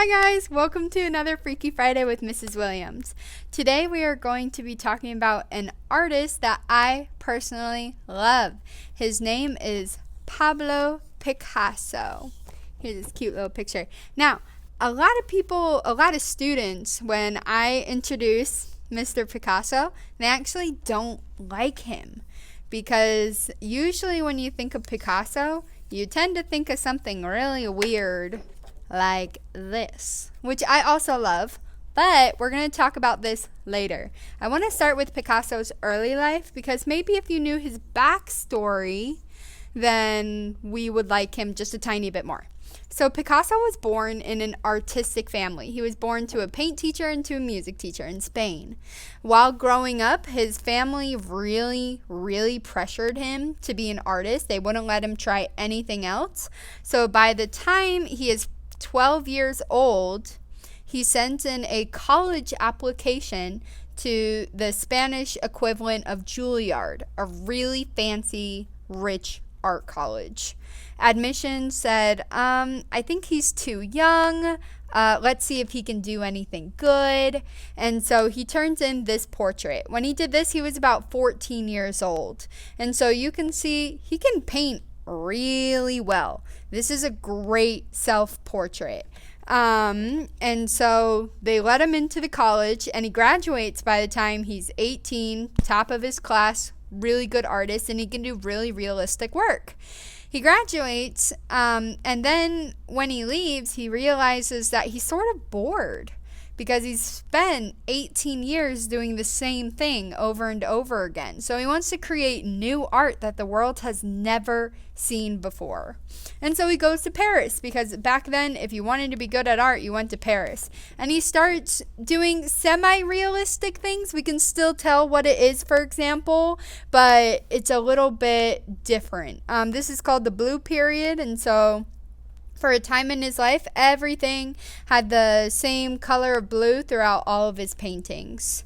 Hi guys, welcome to another Freaky Friday with Mrs. Williams. Today we are going to be talking about an artist that I personally love. His name is Pablo Picasso. Here's this cute little picture. Now, a lot of students, when I introduce Mr. Picasso, they actually don't like him. Because usually when you think of Picasso, you tend to think of something really weird like this, which I also love, but we're going to talk about this later. I want to start with Picasso's early life because maybe if you knew his backstory, then we would like him just a tiny bit more. So Picasso was born in an artistic family. He was born to a paint teacher and to a music teacher in Spain. While growing up, his family really pressured him to be an artist. They wouldn't let him try anything else. So by the time he is 12 years old, he sent in a college application to the Spanish equivalent of Juilliard, a really fancy, rich art college. Admission said, I think he's too young. Let's see if he can do anything good. And so he turns in this portrait. When he did this, he was about 14 years old. And so you can see he can paint really well. This is a great self-portrait. And so they let him into the college, and he graduates by the time he's 18, top of his class, really good artist, and he can do really realistic work. He graduates, and then when he leaves, he realizes that he's sort of bored because he's spent 18 years doing the same thing over and over again. So he wants to create new art that the world has never seen before. And so he goes to Paris because back then, if you wanted to be good at art, you went to Paris. And he starts doing semi-realistic things. We can still tell what it is, for example, but it's a little bit different. This is called the Blue Period, and so for a time in his life, everything had the same color of blue throughout all of his paintings.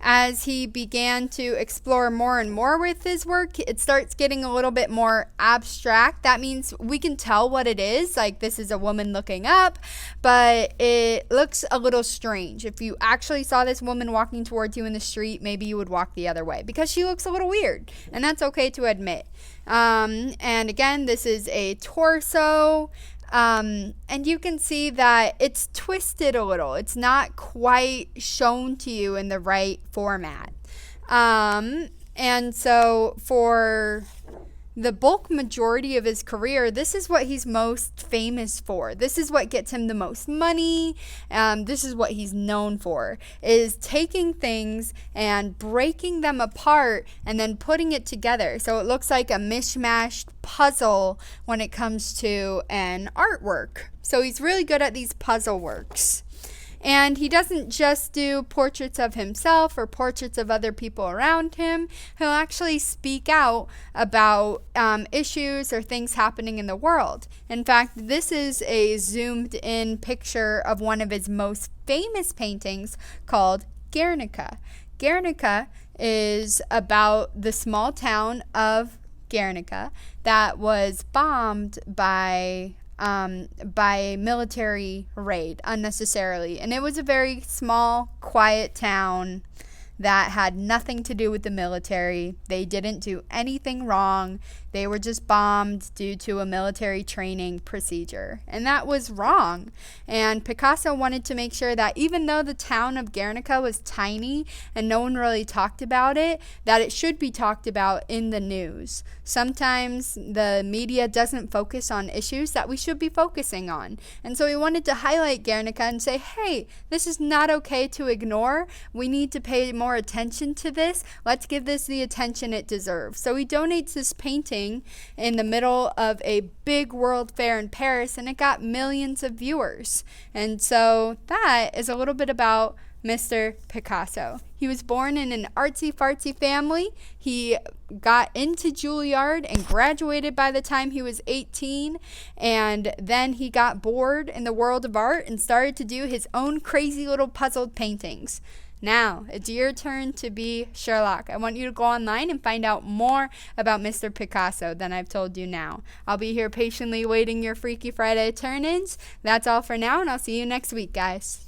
As he began to explore more and more with his work, it starts getting a little bit more abstract. That means we can tell what it is, like this is a woman looking up, but it looks a little strange. If you actually saw this woman walking towards you in the street, maybe you would walk the other way because she looks a little weird, and that's okay to admit. And again, this is a torso. And you can see that it's twisted a little. It's not quite shown to you in the right format. And so for the bulk majority of his career, this is what he's most famous for. This is what gets him the most money. This is what he's known for, is taking things and breaking them apart and then putting it together. So it looks like a mishmashed puzzle when it comes to an artwork. So he's really good at these puzzle works. And he doesn't just do portraits of himself or portraits of other people around him. He'll actually speak out about issues or things happening in the world. In fact, this is a zoomed in picture of one of his most famous paintings called Guernica. Guernica is about the small town of Guernica that was bombed by military raid unnecessarily. And it was a very small, quiet town that had nothing to do with the military. They didn't do anything wrong. They were just bombed due to a military training procedure. And that was wrong. And Picasso wanted to make sure that even though the town of Guernica was tiny and no one really talked about it, that it should be talked about in the news. Sometimes the media doesn't focus on issues that we should be focusing on. And so he wanted to highlight Guernica and say, hey, this is not okay to ignore. We need to pay more attention to this. Let's give this the attention it deserves. So he donates this painting in the middle of a big world fair in Paris, and it got millions of viewers. And so that is a little bit about Mr. Picasso. He was born in an artsy-fartsy family. He got into Juilliard and graduated by the time he was 18, and then he got bored in the world of art and started to do his own crazy little puzzled paintings. Now, it's your turn to be Sherlock. I want you to go online and find out more about Mr. Picasso than I've told you now. I'll be here patiently waiting your Freaky Friday turn-ins. That's all for now, and I'll see you next week, guys.